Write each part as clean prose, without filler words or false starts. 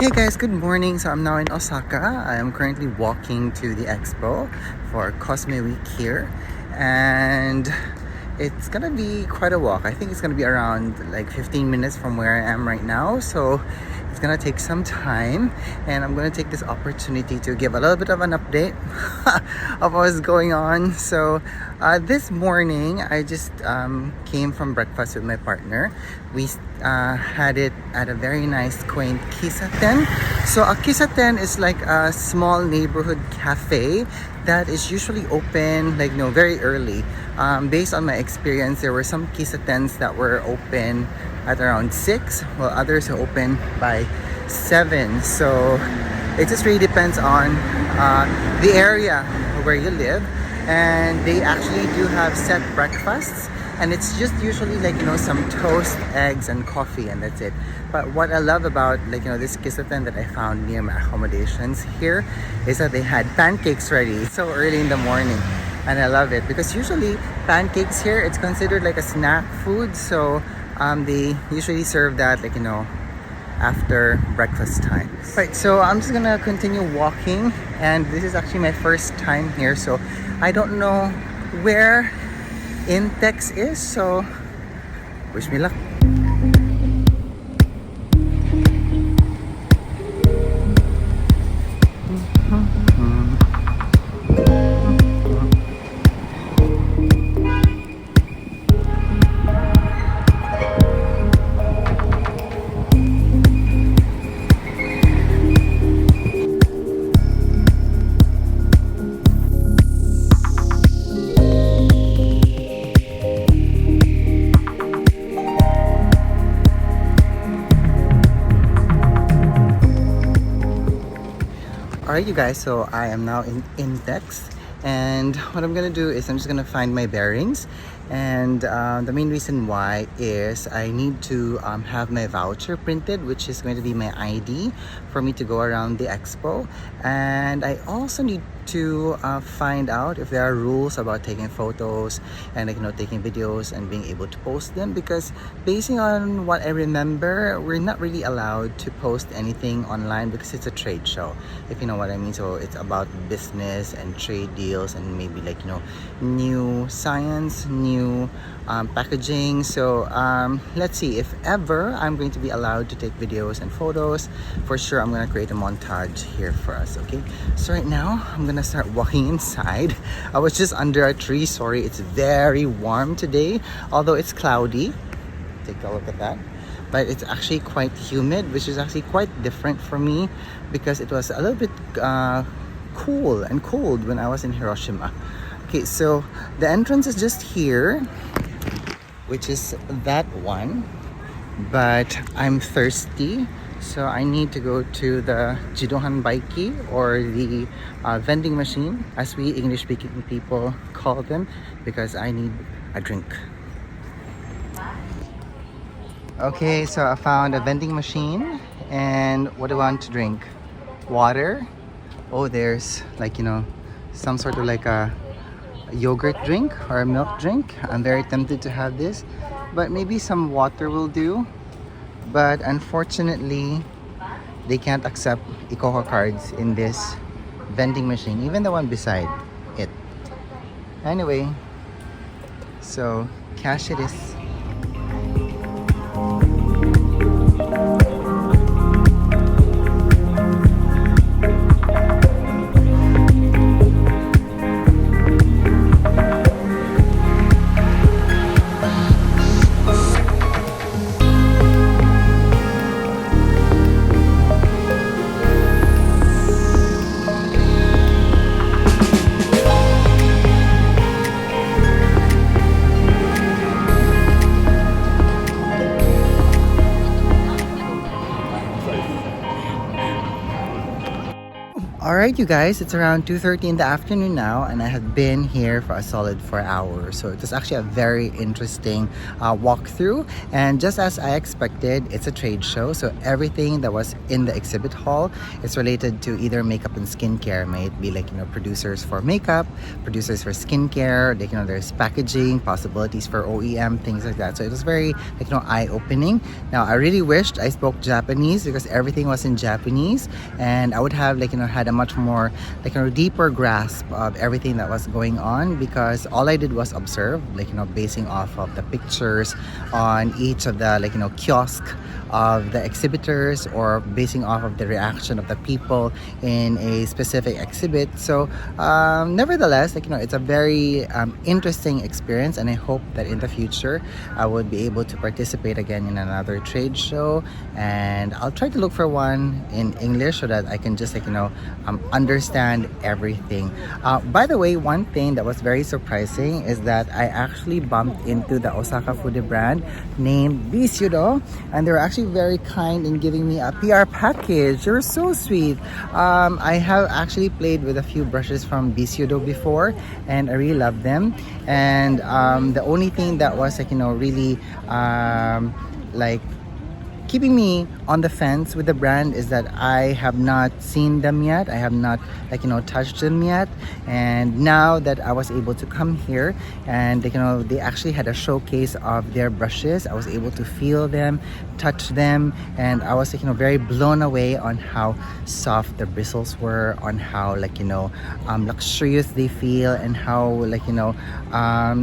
Hey guys, good morning. So I'm now in Osaka. I am currently walking to the Expo for Cosme Week here, and it's gonna be quite a walk. I think it's gonna be around like 15 minutes from where I am right now. So it's gonna take some time, and I'm gonna take this opportunity to give a little bit of an update of what's going on. So this morning I just came from breakfast with my partner. We had it at a very nice quaint kisaten. So a kisaten is like a small neighborhood cafe that is usually open like very early. Based on my experience, there were some kisatens that were open at around 6, while others are open by 7. So it just really depends on the area where you live, and they actually do have set breakfasts, and it's just usually like some toast, eggs, and coffee, and that's it. But what I love about this kisaten that I found near my accommodations here is that they had pancakes ready so early in the morning. And I love it because usually pancakes here, it's considered like a snack food. So they usually serve that after breakfast time. Right, so I'm just gonna continue walking, and this is actually my first time here, so I don't know where Intex is, so wish me luck. Alright you guys, so I am now in Intex, and what I'm gonna do is I'm just gonna find my bearings, and the main reason why is I need to have my voucher printed, which is going to be my ID for me to go around the expo. And I also need to find out if there are rules about taking photos and taking videos and being able to post them, because basing on what I remember, we're not really allowed to post anything online because it's a trade show, if you know what I mean. So it's about business and trade deals and maybe new science, new packaging. So let's see if ever I'm going to be allowed to take videos and photos. For sure I'm gonna create a montage here for us. Okay, so right now I'm gonna start walking inside. I was just under a tree. Sorry, it's very warm today, although it's cloudy. Take a look at that. But it's actually quite humid, which is actually quite different for me because it was a little bit cool and cold when I was in Hiroshima. Okay, so the entrance is just here, which is that one, but I'm thirsty, so I need to go to the Jidohan Baiki, or the vending machine, as we English speaking people call them, because I need a drink. Okay, so I found a vending machine, and what do I want to drink? Water. Oh, there's some sort of like a yogurt drink or a milk drink. I'm very tempted to have this, but maybe some water will do. But unfortunately, they can't accept Ikoko cards in this vending machine, even the one beside it. Anyway, so cash it is. Alright, you guys, it's around 2:30 in the afternoon now, and I have been here for a solid 4 hours. So it was actually a very interesting walkthrough. And just as I expected, it's a trade show. So everything that was in the exhibit hall is related to either makeup and skincare. May it be like, producers for makeup, producers for skincare, like, there's packaging, possibilities for OEM, things like that. So it was very, like, eye-opening. Now, I really wished I spoke Japanese because everything was in Japanese, and I would have, like, had a much more, like, deeper grasp of everything that was going on, because all I did was observe, like, basing off of the pictures on each of the, like, kiosk of the exhibitors, or basing off of the reaction of the people in a specific exhibit. So nevertheless, like, it's a very interesting experience, and I hope that in the future I would be able to participate again in another trade show, and I'll try to look for one in English so that I can just, like, understand everything. By the way, one thing that was very surprising is that I actually bumped into the Osaka Fude brand named Bisudo, and they were actually very kind in giving me a PR package. They were so sweet. I have actually played with a few brushes from Bisudo before, and I really love them. And the only thing that was, like, really like keeping me on the fence with the brand is that I have not seen them yet. I have not, like, touched them yet. And now that I was able to come here, and they actually had a showcase of their brushes, I was able to feel them, touch them, and I was, like, very blown away on how soft the bristles were, on how, like, luxurious they feel, and how, like,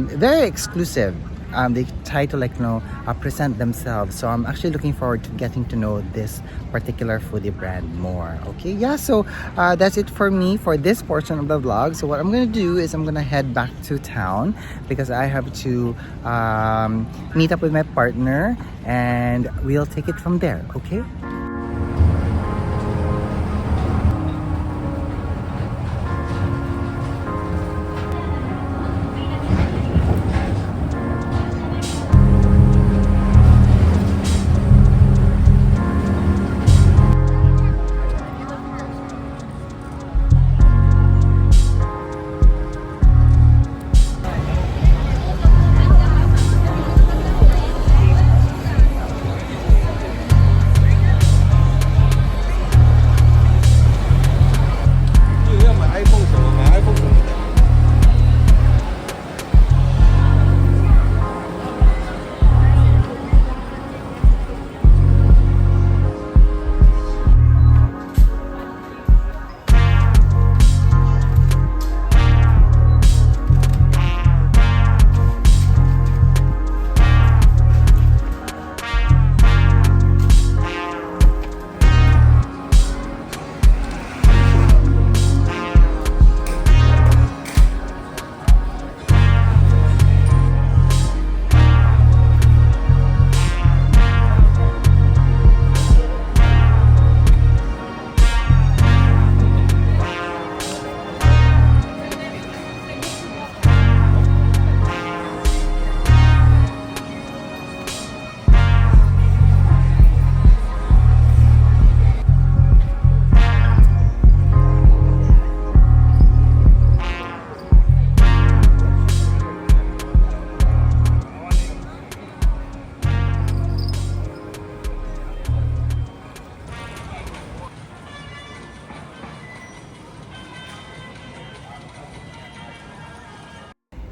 very exclusive they try to, like, present themselves. So I'm actually looking forward to getting to know this particular foodie brand more. Okay, yeah, so that's it for me for this portion of the vlog. So what I'm gonna do is I'm gonna head back to town because I have to meet up with my partner, and we'll take it from there. Okay.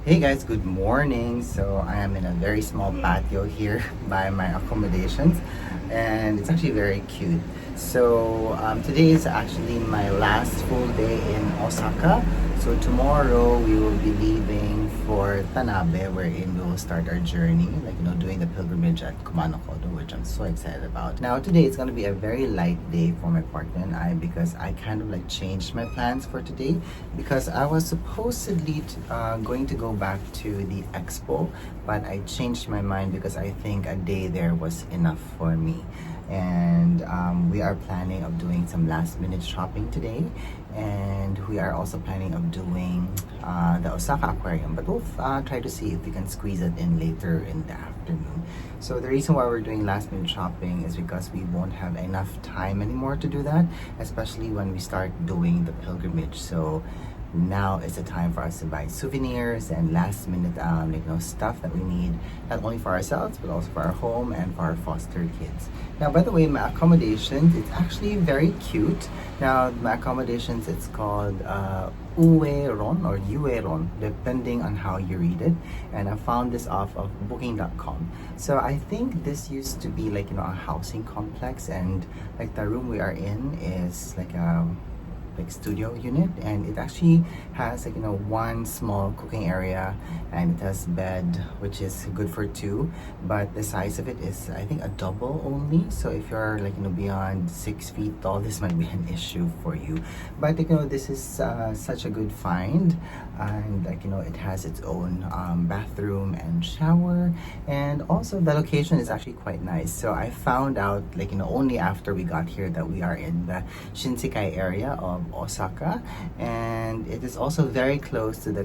Hey guys, good morning. So I am in a very small patio here by my accommodations, and it's actually very cute. So today is actually my last full day in Osaka. So tomorrow we will be leaving for Tanabe, wherein we will start our journey, like, doing the pilgrimage at Kumano Nakasuji, which I'm so excited about. Now today it's going to be a very light day for my partner and I, because I kind of, like, changed my plans for today, because I was supposedly going to go back to the Expo, but I changed my mind because I think a day there was enough for me. and we are planning of doing some last minute shopping today, and we are also planning of doing the Osaka Aquarium, but we'll try to see if we can squeeze it in later in the afternoon. So the reason why we're doing last minute shopping is because we won't have enough time anymore to do that, especially when we start doing the pilgrimage. So now is the time for us to buy souvenirs and last minute stuff that we need, not only for ourselves but also for our home and for our foster kids. Now, by the way, my accommodations, it's actually very cute. Now, my accommodations, it's called Ueron or Ueron, depending on how you read it, and I found this off of booking.com. So I think this used to be like, a housing complex, and like the room we are in is like a studio unit, and it actually has like one small cooking area, and it has bed which is good for two, but the size of it is, I think, a double only. So if you're like beyond 6 feet tall, this might be an issue for you, but this is such a good find, and it has its own bathroom and shower, and also the location is actually quite nice. So I found out only after we got here that we are in the Shinsekai area of Osaka, and it is also very close to the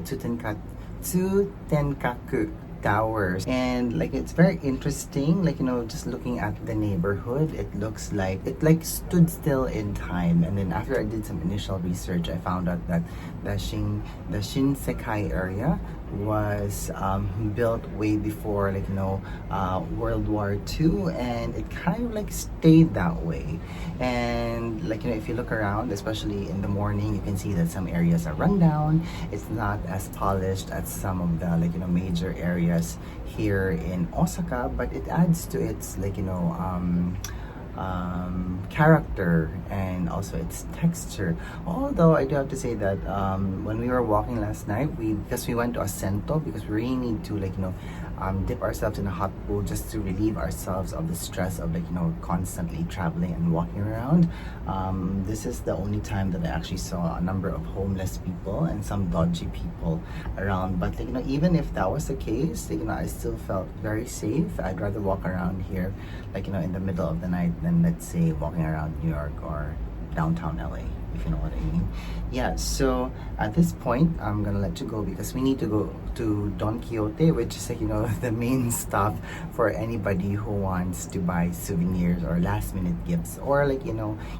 Tsutenkaku towers, and it's very interesting, just looking at the neighborhood, it looks like it stood still in time. And then after I did some initial research, I found out that the Shinsekai area was built way before World War II, and it kind of stayed that way. And if you look around, especially in the morning, you can see that some areas are run down. It's not as polished as some of the major areas here in Osaka, but it adds to its character and also its texture. Although I do have to say that when we were walking last night, because we went to a Sento, because we really need to dip ourselves in a hot pool just to relieve ourselves of the stress of constantly traveling and walking around. This is the only time that I actually saw a number of homeless people and some dodgy people around. But even if that was the case, I still felt very safe. I'd rather walk around here in the middle of the night than, let's say, walking around New York or downtown LA, if you know what I mean. Yeah, so at this point, I'm gonna let you go because we need to go to Don Quixote, which is the main stop for anybody who wants to buy souvenirs or last minute gifts, or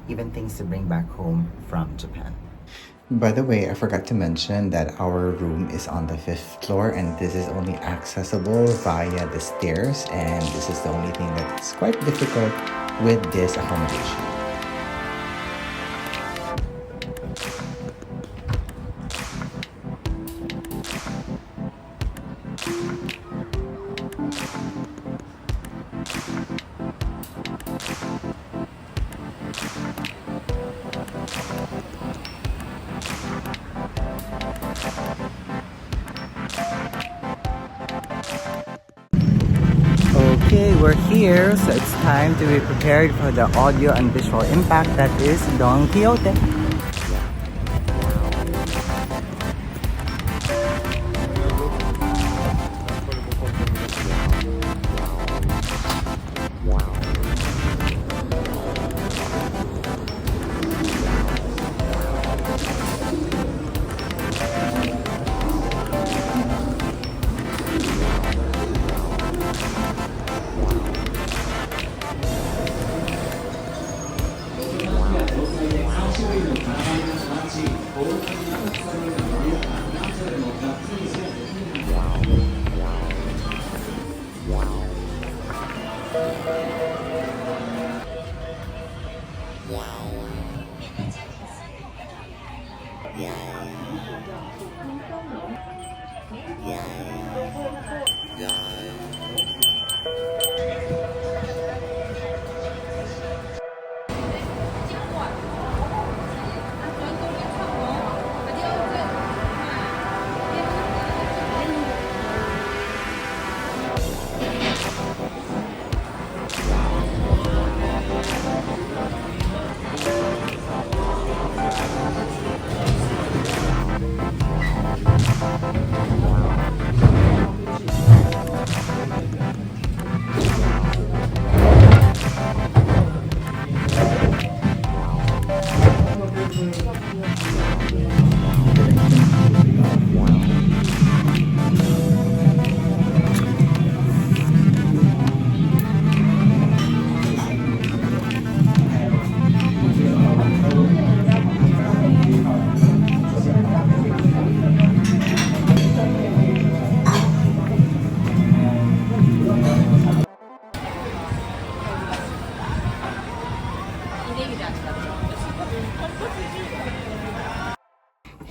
even things to bring back home from Japan. By the way, I forgot to mention that our room is on the 5th floor, and this is only accessible via the stairs, and this is the only thing that's quite difficult with this accommodation. Okay, we're here, so it's time to be prepared for the audio and visual impact that is Don Quixote.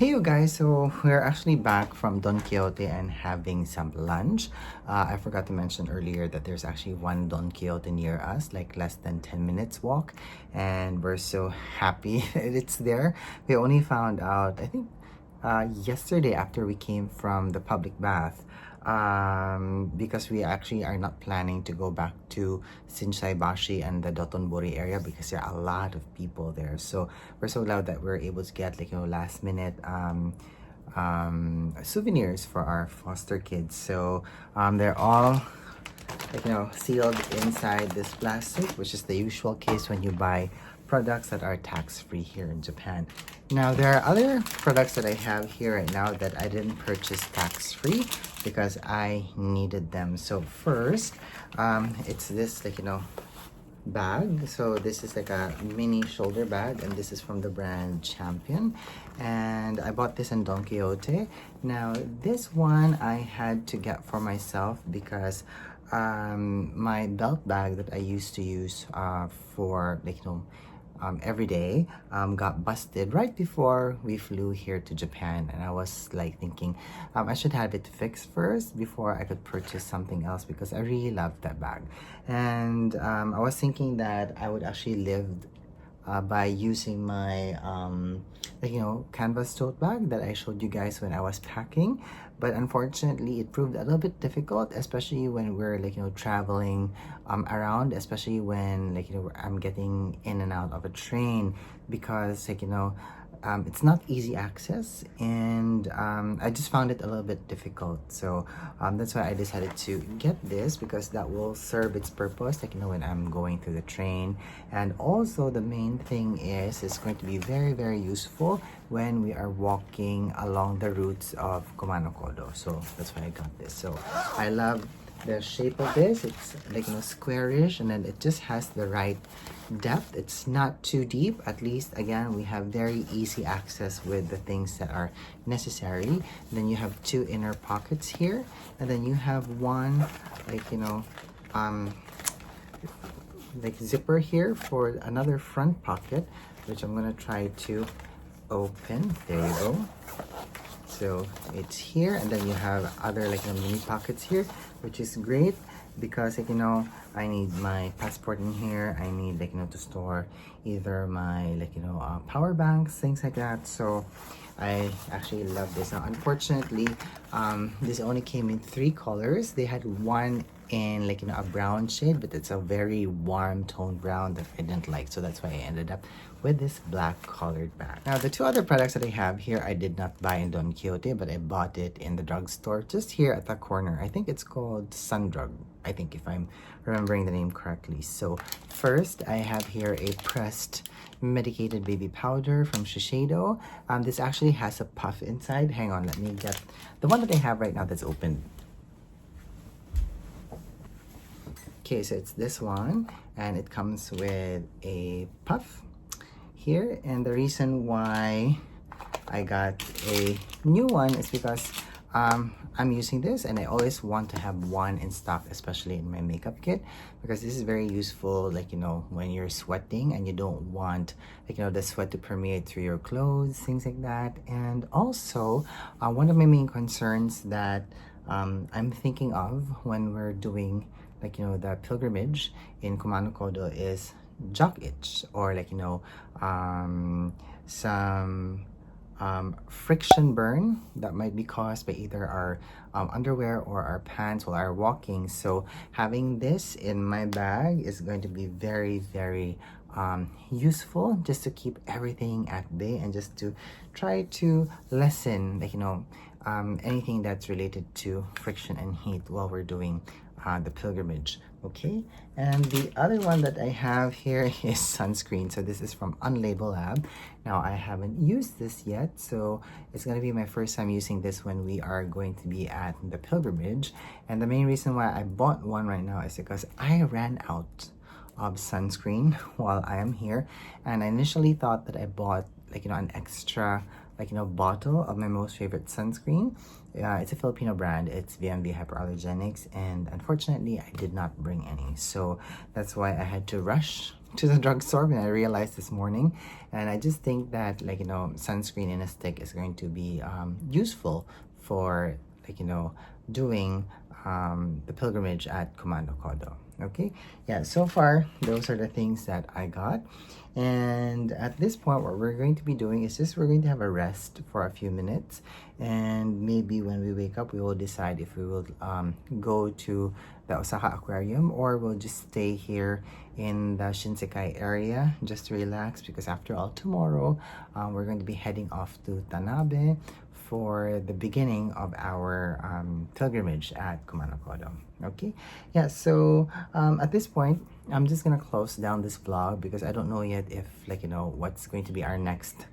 Hey you guys, so we're actually back from Don Quixote and having some lunch. I forgot to mention earlier that there's actually one Don Quixote near us, like less than 10 minutes walk, and we're so happy that it's there. We only found out, I think, yesterday after we came from the public bath, because we actually are not planning to go back to Shinsaibashi and the Dotonburi area because there are a lot of people there. So we're so glad that we're able to get, like, last minute souvenirs for our foster kids. So they're all, like, sealed inside this plastic, which is the usual case when you buy products that are tax-free here in Japan. Now, there are other products that I have here right now that I didn't purchase tax-free because I needed them. So first, it's this, like, bag. So this is like a mini shoulder bag, and this is from the brand Champion, and I bought this in Don Quixote. Now, this one I had to get for myself because my belt bag that I used to use for, like, every day got busted right before we flew here to Japan, and I was like thinking I should have it fixed first before I could purchase something else because I really love that bag. And I was thinking that I would actually live by using my like, canvas tote bag that I showed you guys when I was packing, but unfortunately it proved a little bit difficult, especially when we're, like, traveling around, especially when, like, I'm getting in and out of a train, because, like, it's not easy access, and I just found it a little bit difficult. So that's why I decided to get this, because that will serve its purpose, like, when I'm going through the train. And also the main thing is it's going to be very, very useful when we are walking along the routes of Kumano Kodo. So that's why I got this. So I love the shape of this. It's, like, squarish, and then it just has the right depth. It's not too deep. At least, again, we have very easy access with the things that are necessary. And then you have two inner pockets here, and then you have one, like, like zipper here for another front pocket, which I'm gonna try to open. There you go. So it's here, and then you have other, like, mini pockets here, which is great because, like, I need my passport in here. I need, like, to store either my, like, power banks, things like that. So I actually love this. Now, unfortunately, this only came in 3 colors. They had one in, like, a brown shade, but it's a very warm tone brown that I didn't like, so that's why I ended up with this black colored bag. Now, the 2 other products that I have here, I did not buy in Don Quixote, but I bought it in the drugstore just here at the corner. I think it's called Sundrug, I think, if I'm remembering the name correctly. So first, I have here a pressed medicated baby powder from Shiseido. This actually has a puff inside. Hang on, let me get the one that I have right now that's open. Okay, so it's this one, and it comes with a puff here. And the reason why I got a new one is because I'm using this, and I always want to have one in stock, especially in my makeup kit, because this is very useful, like, when you're sweating and you don't want, like, the sweat to permeate through your clothes, things like that. And also, one of my main concerns that I'm thinking of when we're doing, like, the pilgrimage in Kumano Kodo is jock itch, or, like, some friction burn that might be caused by either our underwear or our pants while are walking. So having this in my bag is going to be very, very useful, just to keep everything at bay and just to try to lessen, like, anything that's related to friction and heat while we're doing the pilgrimage Okay, and the other one that I have here is sunscreen. So this is from Unlabel Lab. Now I haven't used this yet, so it's gonna be my first time using this when we are going to be at the pilgrimage. And the main reason why I bought one right now is because I ran out of sunscreen while I am here, and I initially thought that I bought like an extra bottle of my most favorite sunscreen. It's a Filipino brand. It's VMV Hypoallergenics, and unfortunately I did not bring any, so that's why I had to rush to the drugstore when I realized this morning. And I just think that sunscreen in a stick is going to be useful for doing the pilgrimage at Kumano Nakasuji. Okay, yeah, so far those are the things that I got. And at this point, what we're going to be doing is just we're going to have a rest for a few minutes, and maybe when we wake up we will decide if we will go to the Osaka Aquarium, or we'll just stay here in the Shinsekai area just to relax, because after all, tomorrow we're going to be heading off to Tanabe for the beginning of our pilgrimage at Kumano Nakasuji. Okay, yeah, so at this point I'm just gonna close down this vlog because I don't know yet if what's going to be our next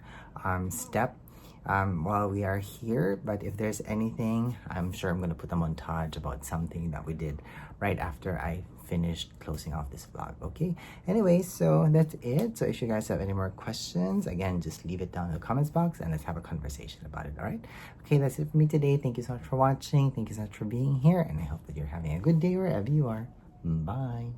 step while we are here. But if there's anything, I'm sure I'm gonna put a montage about something that we did right after I finished closing off this vlog. Okay, anyway, so that's it. So if you guys have any more questions, again, just leave it down in the comments box and let's have a conversation about it. All right, okay, that's it for me today. Thank you so much for watching. Thank you so much for being here, and I hope that you're having a good day wherever you are. Bye.